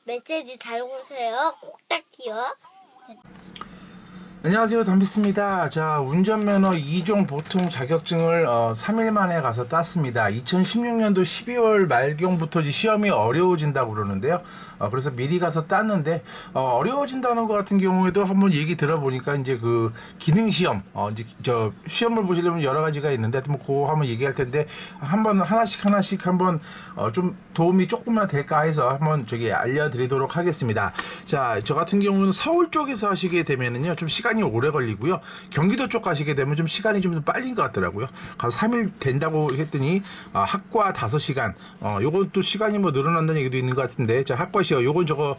메시지 잘 오세요. 꼭딱지요. 안녕하세요, 담비스입니다. 자, 운전면허 2종 보통 자격증을 3일 만에 가서 땄습니다. 2016년도 12월 말경부터 이제 시험이 어려워진다고 그러는데요. 그래서 미리 가서 땄는데 어려워진다는 것 같은 경우에도 한번 얘기 들어보니까 이제 그 기능 시험, 이제 저 시험을 보시려면 여러 가지가 있는데 뭐 그거 한번 얘기할 텐데 한번 하나씩 한번 좀 도움이 조금만 될까 해서 한번 저기 알려드리도록 하겠습니다. 자, 저 같은 경우는 서울 쪽에서 하시게 되면은요 좀 시간이 오래 걸리고요. 경기도 쪽 가시게 되면 좀 시간이 좀 더 빨린 것 같더라고요. 가서 3일 된다고 했더니 학과 5시간. 요건 또 시간이 뭐 늘어난다는 얘기도 있는 것 같은데, 자, 학과 시험 요건 저거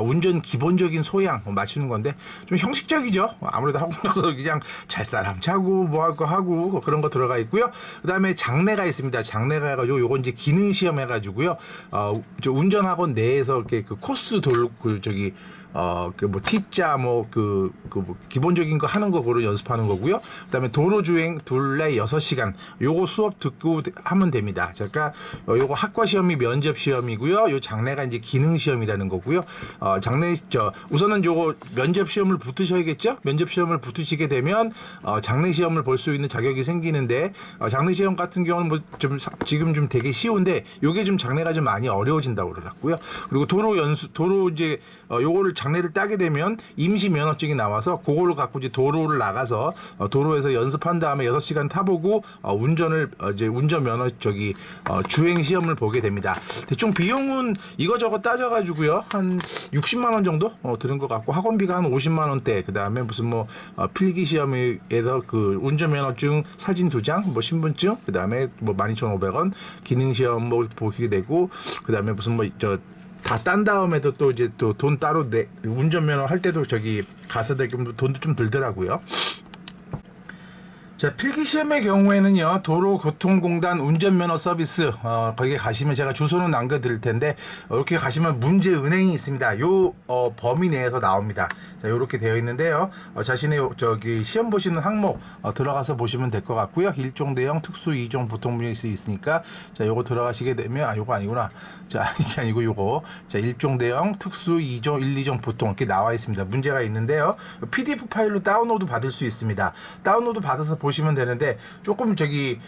운전 기본적인 소양 맞추는 건데 좀 형식적이죠. 아무래도 학원 가서 그냥 잘 사람 차고 뭐 할 거 하고 그런 거 들어가 있고요. 그다음에 장례가 있습니다. 장례가 해가지고 요건 이제 기능 시험 해가지고요. 저 운전학원 내에서 이렇게 그 코스 그 저기 그 뭐 T자 뭐 기본적인 거 하는 거 그걸 연습하는 거고요. 그다음에 도로 주행 둘레 6시간 요거 수업 듣고 하면 됩니다. 그러니까 요거 학과 시험이 면접 시험이고요. 요 장례가 이제 기능 시험이라는 거고요. 장례 우선은 요거 면접 시험을 붙으셔야겠죠. 면접 시험을 붙으시게 되면 장례 시험을 볼 수 있는 자격이 생기는데 장례 시험 같은 경우는 뭐 좀 지금 좀 되게 쉬운데 요게 좀 장례가 좀 많이 어려워진다고 그러더라고요. 그리고 도로 이제 요거를 장례를 따게 되면 임시 면허증이 나와서 그걸로 갖고 이제 도로를 나가서 도로에서 연습한 다음에 6시간 타보고 이제 운전 면허 주행 시험을 보게 됩니다. 대충 비용은 이거저거 따져가지고요 한 60만 원 정도 드는 것 같고 학원비가 한 50만 원대. 그 다음에 무슨 뭐 필기 시험에서 그 운전 면허증 사진 2장, 뭐 신분증, 그 다음에 뭐 12,500원 기능 시험 뭐 보게 되고, 그 다음에 무슨 뭐 다 딴 다음에도 또 이제 또 돈 따로 운전면허 할 때도 저기 가서 돈도 좀 들더라고요. 자, 필기시험의 경우에는요 도로교통공단 운전면허 서비스 거기에 가시면 제가 주소는 남겨드릴 텐데 이렇게 가시면 문제은행이 있습니다. 요 범위 내에서 나옵니다. 자, 요렇게 되어 있는데요. 자신의 저기 시험 보시는 항목 들어가서 보시면 될 것 같고요. 1종 대형 특수 2종 보통 문제수 있으니까 자, 요거 들어가시게 되면 요거 아니구나. 자, 이게 아니고 요거. 자, 1종 대형 특수 2종 1, 2종 보통 이렇게 나와 있습니다. 문제가 있는데요. PDF 파일로 다운로드 받을 수 있습니다. 다운로드 받아서 보시면 되는데 조금 저기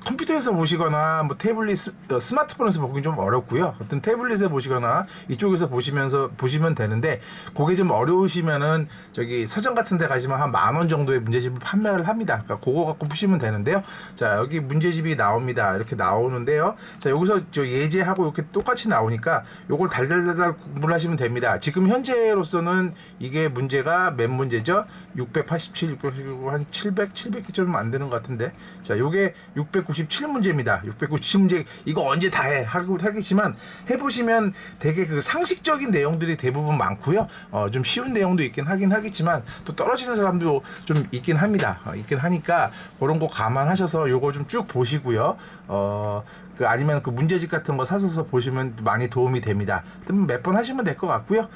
컴퓨터에서 보시거나 뭐 태블릿 스마트폰에서 보기 좀 어렵고요. 어떤 태블릿에 보시거나 이쪽에서 보시면 되는데 그게 좀 어려우시면은 저기 서점 같은 데 가시면 한 10,000원 정도의 문제집을 판매를 합니다. 그러니까 그거 갖고 푸시면 되는데요. 자, 여기 문제집이 나옵니다. 이렇게 나오는데요. 자, 여기서 저 예제하고 이렇게 똑같이 나오니까 요걸 달달달달 공부를 하시면 됩니다. 지금 현재로서는 이게 문제가 몇 문제죠? 687, 689, 한 700개 좀 안 되는 것 같은데. 자, 요게 697문제입니다. 697문제 이거 언제 다 하겠지만 해보시면 되게 그 상식적인 내용들이 대부분 많고요. 좀 쉬운 내용도 있긴 하겠지만 또 떨어지는 사람도 좀 있긴 합니다. 있긴 하니까 그런 거 감안하셔서 요거 좀 쭉 보시고요. 아니면 그 문제집 같은 거 사서 보시면 많이 도움이 됩니다. 몇 번 하시면 될 것 같고요.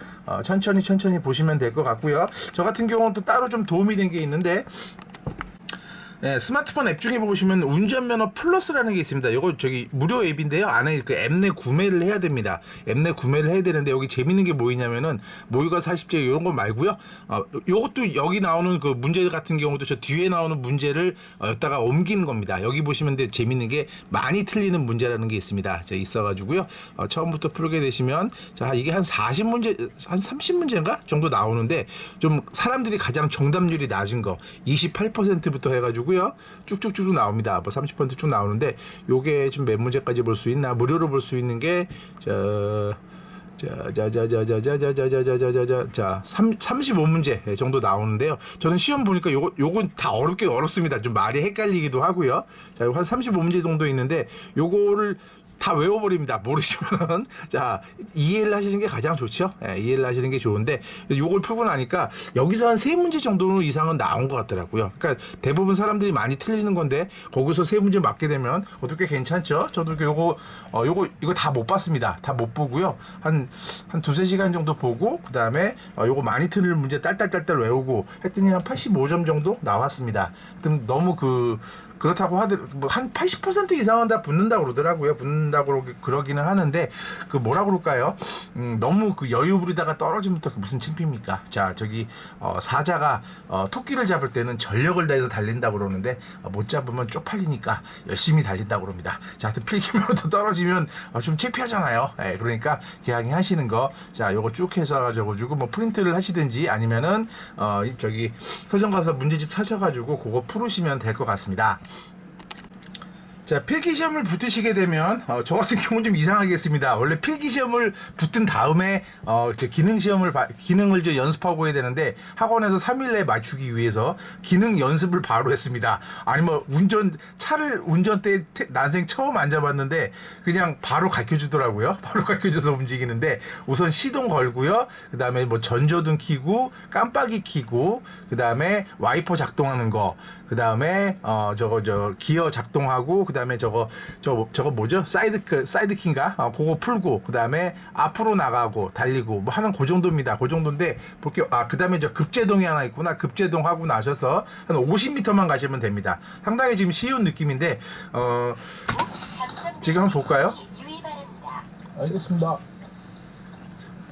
천천히 보시면 될 것 같고요. 저 같은 경우는 또 따로 좀 도움이 된 게 있는데, 네, 스마트폰 앱 중에 보시면 운전면허 플러스라는 게 있습니다. 이거 저기 무료 앱인데요. 안에 그 앱 내 구매를 해야 됩니다. 앱 내 구매를 해야 되는데 여기 재밌는 게 뭐냐면은 모의가 40제 이런 거 말고요. 요것도 여기 나오는 그 문제 같은 경우도 저 뒤에 나오는 문제를 여기다가 옮기는 겁니다. 여기 보시면 재밌는 게 많이 틀리는 문제라는 게 있습니다. 자, 있어가지고요. 처음부터 풀게 되시면 자, 이게 한 40문제, 한 30문제인가 정도 나오는데 좀 사람들이 가장 정답률이 낮은 거 28%부터 해가지고 쭉쭉쭉 나옵니다. 뭐 30%쭉 나오는데 요게 지금 몇 문제까지 볼 수 있나? 무료로 볼 수 있는 게 35문제 정도 나오는데요. 저는 시험 보니까 요건 다 어렵습니다. 좀 말이 헷갈리기도 하고요. 자, 한 35문제 정도 있는데 요거를 다 외워버립니다. 모르시면은. 자, 이해를 하시는 게 가장 좋죠. 이해를 하시는 게 좋은데 요걸 풀고 나니까 여기서 한 3문제 정도 이상은 나온 것 같더라고요. 그러니까 대부분 사람들이 많이 틀리는 건데 거기서 3문제 맞게 되면 어떻게 괜찮죠? 저도 이거 다 못 봤습니다. 다 못 보고요. 한 2-3시간 정도 보고 그 다음에 요거 많이 틀릴 문제 딸딸딸 외우고 했더니 한 85점 정도 나왔습니다. 너무 그렇다고 하더라도 뭐한 80% 이상은 다 붙는다고 그러더라고요. 붙는다고 그러기는 하는데 그 뭐라 그럴까요? 너무 그 여유 부리다가 떨어지면 또 무슨 창피입니까? 자, 저기 사자가 토끼를 잡을 때는 전력을 다해서 달린다고 그러는데 못 잡으면 쪽팔리니까 열심히 달린다고 그럽니다. 자, 하여튼 필기면허도 떨어지면 좀 창피하잖아요. 예, 그러니까 기왕에 하시는 거, 자, 요거 쭉 해서 가지고 뭐 프린트를 하시든지 아니면은 저기 서점 가서 문제집 사셔가지고 그거 풀으시면 될 것 같습니다. 자, 필기시험을 붙으시게 되면 저 같은 경우는 좀 이상하겠습니다. 원래 필기시험을 붙은 다음에 기능을 좀 연습하고 해야 되는데 학원에서 3일 내에 맞추기 위해서 기능 연습을 바로 했습니다. 아니 뭐 차를 운전대 난생 처음 앉아봤는데 그냥 바로 가르쳐주더라고요. 바로 가르쳐줘서 움직이는데 우선 시동 걸고요. 그 다음에 뭐 전조등 켜고 깜빡이 켜고 그 다음에 와이퍼 작동하는 거, 그 다음에 기어 작동하고 그 다음에 저거 뭐죠? 사이드키인가? 그거 풀고 그 다음에 앞으로 나가고 달리고 뭐 하는 그 정도입니다. 그 정도인데 볼게요. 그 다음에 저 급제동이 하나 있구나. 급제동 하고 나셔서 한 50m만 가시면 됩니다. 상당히 지금 쉬운 느낌인데 지금 한번 볼까요? 알겠습니다.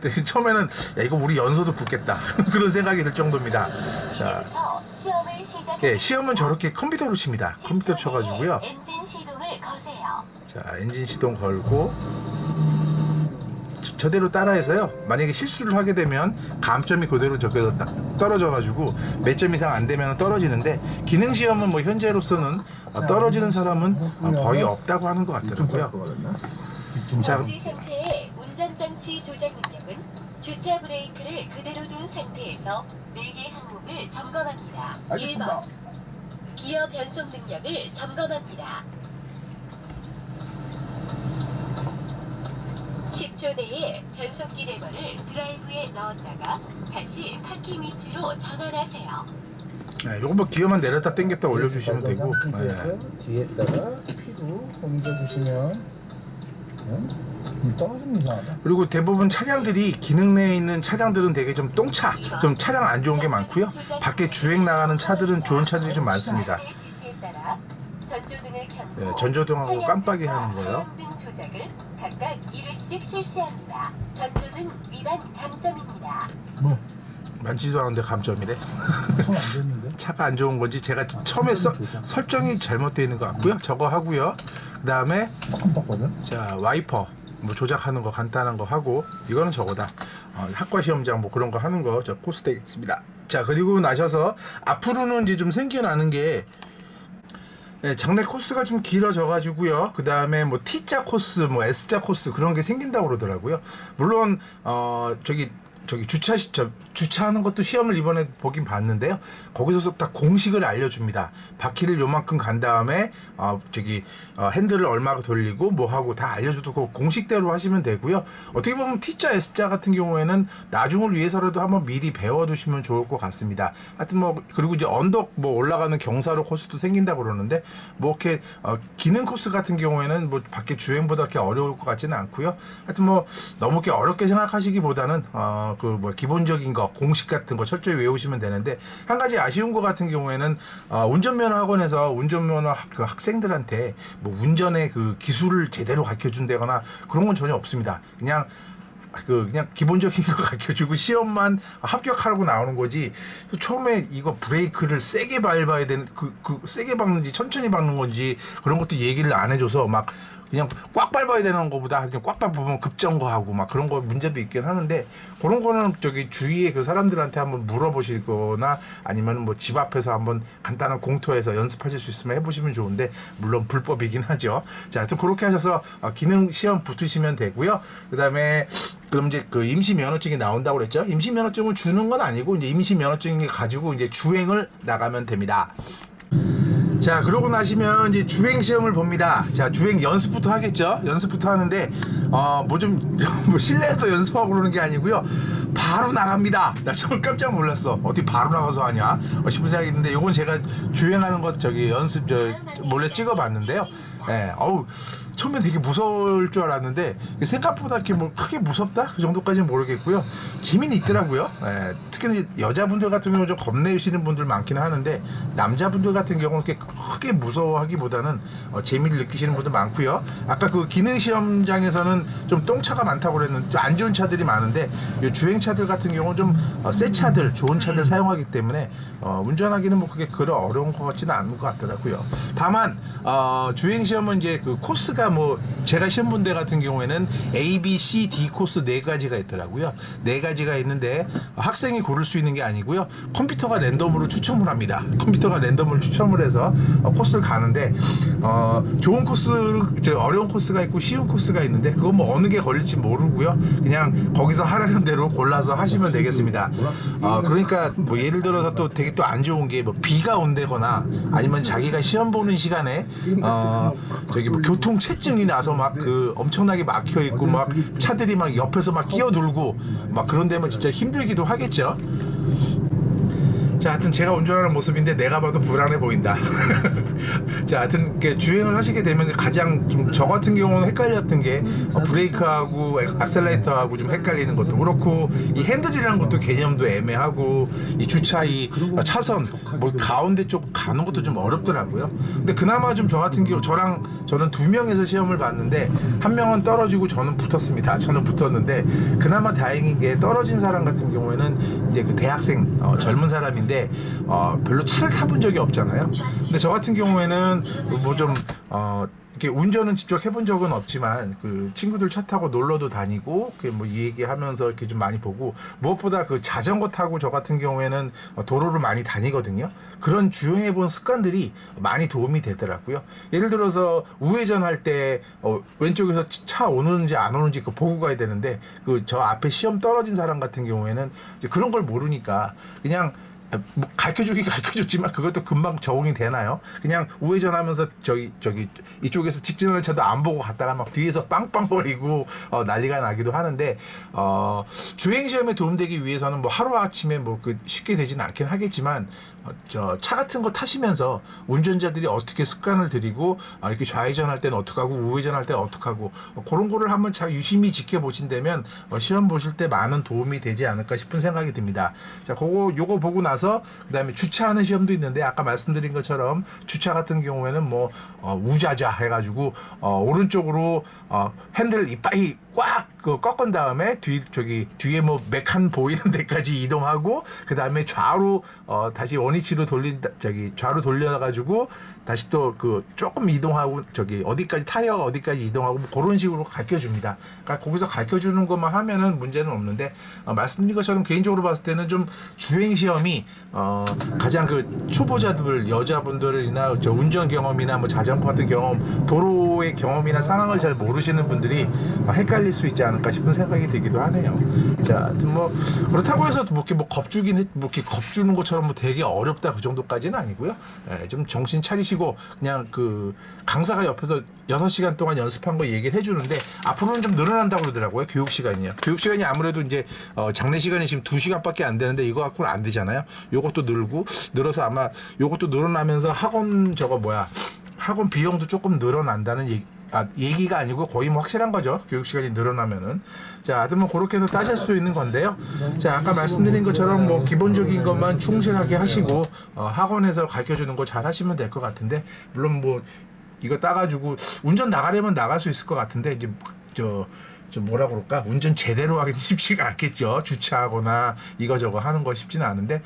네, 처음에는 야, 이거 우리 연소도 붙겠다 그런 생각이 들 정도입니다. 자, 예, 시험은 저렇게 컴퓨터로 칩니다. 컴퓨터 쳐가지고요. 엔진 시동을 거세요. 자, 엔진 시동 걸고 저대로 따라해서요. 만약에 실수를 하게 되면 감점이 그대로 저기서 딱 떨어져가지고 몇 점 이상 안 되면 떨어지는데 기능 시험은 뭐 현재로서는 떨어지는 사람은 거의 없다고 하는 것 같더라고요. 자, 정지 상태의 운전장치 조작 능력은 주차 브레이크를 그대로 둔 상태에서 4개 항목을 점검합니다. 알겠습니다. 1번 기어 변속 능력을 점검합니다. 10초 내에 변속기 레버를 드라이브에 넣었다가 다시 파킹 위치로 전환하세요. 네, 요거 뭐 기어만 내렸다 당겼다 올려주시면 되고, 네. 뒤에다가 피도 옮겨주시면 떨어지면 이상하다. 그리고 대부분 차량들이 기능 내에 있는 차량들은 되게 좀 똥차, 좀 차량 안 좋은 게 많고요. 밖에 주행 나가는 차들은 좋은 차들이 좀 많습니다. 지시에 따라 전조등을 켜고 네, 전조등하고 깜빡이 하는 거예요. 하얀등 조작을 각각 1회씩 실시합니다. 전조등 위반 감점입니다. 뭐? 만지도 않은데 감점이래. 손 안 됐는데? 차가 안 좋은 건지 제가 처음에 설정이 잘못되어 있는 것 같고요. 저거 하고요. 그 다음에 깜빡거든? 자, 와이퍼 뭐 조작하는 거 간단한 거 하고 이거는 저거다. 학과 시험장 뭐 그런 거 하는 거 저 코스 되겠습니다. 자, 그리고 나셔서 앞으로는 이제 좀 생겨나는 게 장내 코스가 좀 길어져 가지고요. 그 다음에 뭐 T자 코스, 뭐 S자 코스 그런 게 생긴다고 그러더라고요. 물론 저기 주차하는 것도 시험을 이번에 보긴 봤는데요. 거기서 딱 공식을 알려줍니다. 바퀴를 요만큼 간 다음에 핸들을 얼마가 돌리고 뭐 하고 다 알려줘도 그 공식대로 하시면 되고요. 어떻게 보면 T자, S자 같은 경우에는 나중을 위해서라도 한번 미리 배워두시면 좋을 것 같습니다. 하여튼 뭐 그리고 이제 언덕 뭐 올라가는 경사로 코스도 생긴다고 그러는데 뭐 이렇게 기능 코스 같은 경우에는 뭐 밖에 주행보다 그렇게 어려울 것 같지는 않고요. 하여튼 뭐 너무 이렇게 어렵게 생각하시기보다는 기본적인 거 공식 같은 거 철저히 외우시면 되는데 한 가지 아쉬운 거 같은 경우에는 운전면허 학원에서 운전면허 그 학생들한테 뭐 운전의 그 기술을 제대로 가르쳐 준다거나 그런 건 전혀 없습니다. 그냥 기본적인 거 가르쳐주고 시험만 합격하라고 나오는 거지. 처음에 이거 브레이크를 세게 밟아야 되는 세게 밟는지 천천히 밟는 건지 그런 것도 얘기를 안 해줘서 막 그냥 꽉 밟아야 되는 것보다 그냥 꽉 밟으면 급정거하고 막 그런 거 문제도 있긴 하는데 그런 거는 주위에 그 사람들한테 한번 물어보시거나 아니면 뭐 집 앞에서 한번 간단한 공터에서 연습하실 수 있으면 해보시면 좋은데 물론 불법이긴 하죠. 자, 하여튼 그렇게 하셔서 기능 시험 붙으시면 되고요. 그다음에 그럼 이제 그 임시 면허증이 나온다고 그랬죠. 임시 면허증을 주는 건 아니고 이제 임시 면허증을 가지고 이제 주행을 나가면 됩니다. 자, 그러고 나시면 이제 주행 시험을 봅니다. 자, 주행 연습부터 하겠죠. 연습부터 하는데 뭐 실내에서 연습하고 그러는 게 아니고요. 바로 나갑니다. 나 정말 깜짝 놀랐어. 어디 바로 나가서 하냐 싶은 생각이 있는데 요건 제가 주행하는 것 연습 몰래 찍어봤는데요. 예, 처음에 되게 무서울 줄 알았는데 생각보다 이렇게 뭐 크게 무섭다 그 정도까지는 모르겠고요. 재미는 있더라고요. 예, 특히 여자분들 같은 경우는 좀 겁내시는 분들 많기는 하는데 남자분들 같은 경우는 그렇게 크게 무서워하기보다는 재미를 느끼시는 분들 많고요. 아까 그 기능 시험장에서는 좀 똥차가 많다고 그랬는데 안 좋은 차들이 많은데 이 주행차들 같은 경우는 좀 새 차들, 좋은 차들 사용하기 때문에 운전하기는 뭐 그게 그런 어려운 것 같지는 않은 것 같더라고요. 다만 주행 시험은 이제 그 코스가 뭐 제가 시험 본 데 같은 경우에는 A, B, C, D 코스 4가지가 있더라고요. 4가지가 있는데 학생이 고를 수 있는 게 아니고요. 컴퓨터가 랜덤으로 추첨을 합니다. 컴퓨터가 랜덤으로 추첨을 해서 코스를 가는데 좋은 코스, 어려운 코스가 있고 쉬운 코스가 있는데 그건 뭐 어느 게 걸릴지 모르고요. 그냥 거기서 하라는 대로 골라서 하시면 되겠습니다. 그러니까 뭐 예를 들어서 또 되게 또 안 좋은 게 뭐 비가 온다거나 아니면 자기가 시험 보는 시간에 저기 뭐 교통체증이 나서 막 그 엄청나게 막혀 있고 막 차들이 막 옆에서 막 끼어들고 막 그런 데면 진짜 힘들기도 하겠죠. 자, 하여튼 제가 운전하는 모습인데 내가 봐도 불안해 보인다. 자, 하여튼 이렇게 주행을 하시게 되면 가장 좀 저 같은 경우는 헷갈렸던 게 브레이크하고 악셀레이터하고 좀 헷갈리는 것도 그렇고 이 핸들이라는 것도 개념도 애매하고 이 주차 이 차선 뭐 가운데 쪽 가는 것도 좀 어렵더라고요. 근데 그나마 좀 저 같은 경우 저는 2명에서 시험을 봤는데 한 명은 떨어지고 저는 붙었습니다. 저는 붙었는데 그나마 다행인 게 떨어진 사람 같은 경우에는 이제 그 대학생 젊은 사람인데 별로 차를 타본 적이 없잖아요. 근데 저 같은 경우에는 뭐 좀 이렇게 운전은 직접 해본 적은 없지만 그 친구들 차 타고 놀러도 다니고 뭐 얘기하면서 이렇게 좀 많이 보고 무엇보다 그 자전거 타고 저 같은 경우에는 도로를 많이 다니거든요. 그런 주행해본 습관들이 많이 도움이 되더라고요. 예를 들어서 우회전 할 때 왼쪽에서 차 오는지 안 오는지 그 보고 가야 되는데 그 저 앞에 시험 떨어진 사람 같은 경우에는 이제 그런 걸 모르니까 그냥 뭐 가르쳐줬지만 그것도 금방 적응이 되나요? 그냥 우회전하면서 저기 이쪽에서 직진하는 차도 안 보고 갔다가 막 뒤에서 빵빵거리고 난리가 나기도 하는데 주행 시험에 도움되기 위해서는 뭐 하루 아침에 뭐 그 쉽게 되지는 않긴 하겠지만 저 차 같은 거 타시면서 운전자들이 어떻게 습관을 들이고 이렇게 좌회전할 때는 어떻게 하고 우회전할 때는 어떻게 하고 그런 거를 한번 잘 유심히 지켜보신다면 시험 보실 때 많은 도움이 되지 않을까 싶은 생각이 듭니다. 자, 요거 보고 나서 그다음에 주차하는 시험도 있는데 아까 말씀드린 것처럼 주차 같은 경우에는 뭐 우자좌 해가지고 오른쪽으로 핸들 이빨이 꽉 꺾은 다음에 뒤에 뭐 메칸 보이는 데까지 이동하고 그 다음에 좌로 다시 원위치로 좌로 돌려가지고 다시 또 그 조금 이동하고 어디까지 타이어가 어디까지 이동하고 뭐 그런 식으로 가르쳐 줍니다. 그러니까 거기서 가르쳐 주는 것만 하면은 문제는 없는데 말씀드린 것처럼 개인적으로 봤을 때는 좀 주행 시험이 가장 그 초보자들 여자분들이나 운전 경험이나 뭐 자전거 같은 경험 도로의 경험이나 상황을 잘 모르시는 분들이 헷갈릴 수 있지 않을까 싶은 생각이 들기도 하네요. 자, 하여튼 뭐 그렇다고 해서 뭐 이렇게 이렇게 겁주는 것처럼 뭐 되게 어렵다 그 정도까지는 아니고요. 좀 정신 차리시고 그냥 그 강사가 옆에서 6시간 동안 연습한 거 얘기를 해주는데 앞으로는 좀 늘어난다고 그러더라고요. 교육 시간이요. 교육 시간이 아무래도 이제 장례 시간이 지금 2시간밖에 안 되는데 이거 갖고는 안 되잖아요. 요것도 늘어서 아마 요것도 늘어나면서 학원 비용도 조금 늘어난다는 얘기가 아니고 거의 뭐 확실한 거죠. 교육 시간이 늘어나면은. 자, 하여튼 뭐 그렇게 해서 따질 수 있는 건데요. 자, 아까 말씀드린 것처럼 뭐 기본적인 것만 충실하게 하시고 학원에서 가르쳐 주는 거 잘 하시면 될 것 같은데 물론 뭐 이거 따가지고 운전 나가려면 나갈 수 있을 것 같은데 이제 좀 뭐라 그럴까? 운전 제대로 하기는 쉽지가 않겠죠. 주차하거나 이거저거 하는 거 쉽지는 않은데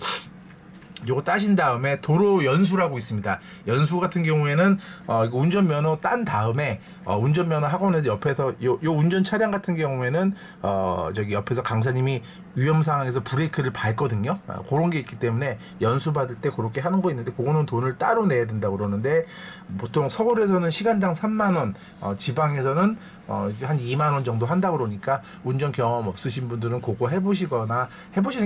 요거 따신 다음에 도로 연수라고 있습니다. 연수 같은 경우에는 이거 운전면허 딴 다음에 운전면허 학원에서 옆에서 요 운전 차량 같은 경우에는 옆에서 강사님이 위험 상황에서 브레이크를 밟거든요. 그런 게 있기 때문에 연수 받을 때 그렇게 하는 거 있는데 그거는 돈을 따로 내야 된다고 그러는데 보통 서울에서는 시간당 3만 원, 지방에서는 한 2만 원 정도 한다고 그러니까 운전 경험 없으신 분들은 그거 해보시는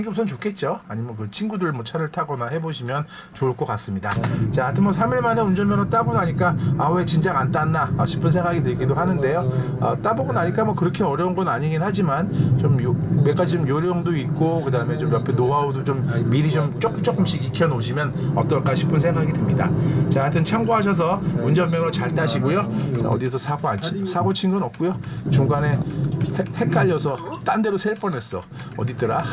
게 우선 좋겠죠. 아니면 그 친구들 뭐 차를 타거나 한번 해보시면 좋을 것 같습니다. 자, 하여튼 뭐 3일 만에 운전면허 따고 나니까 왜 진작 안 땄나 싶은 생각이 들기도 하는데요. 따보고 나니까 뭐 그렇게 어려운 건 아니긴 하지만 좀 몇 가지 좀 요령도 있고 그 다음에 좀 옆에 노하우도 좀 미리 좀 조금씩 익혀 놓으시면 어떨까 싶은 생각이 듭니다. 자, 하여튼 참고하셔서 운전면허 잘 따시고요. 자, 어디서 사고 친 건 없고요. 중간에 헷갈려서 딴 데로 셀 뻔했어. 어디더라?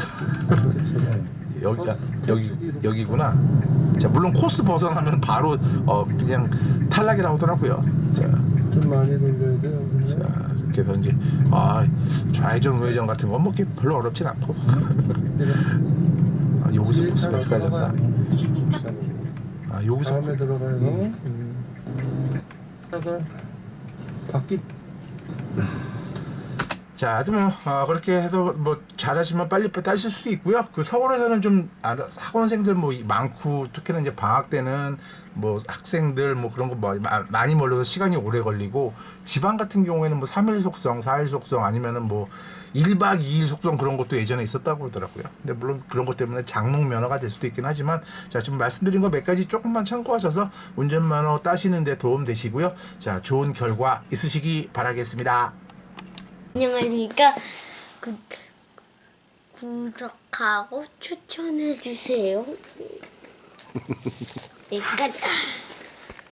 여기구나. 자, 물론 코스 벗어나면 바로 그냥 탈락이라고 하더라고요. 자, 좀 많이 돌려야 돼요. 자, 그래서 이제 좌회전 우회전 같은 건 뭐 별로 어렵진 않고. 여기서 코스가 헷갈렸다. 10m 여기서 다음에 들어가요. 바퀴 자, 하여튼 뭐 그렇게 해서 뭐 잘하시면 빨리 따실 수도 있고요. 그 서울에서는 좀 학원생들 뭐 많고 특히나 이제 방학 때는 뭐 학생들 뭐 그런 거 뭐 많이 몰려서 시간이 오래 걸리고 지방 같은 경우에는 뭐 3일 속성, 4일 속성 아니면은 뭐 1박 2일 속성 그런 것도 예전에 있었다고 그러더라고요. 근데 물론 그런 것 때문에 장롱 면허가 될 수도 있긴 하지만 자, 지금 말씀드린 거 몇 가지 조금만 참고하셔서 운전면허 따시는 데 도움 되시고요. 자, 좋은 결과 있으시기 바라겠습니다. 안녕하십니까. 구독하고 추천해주세요. 내가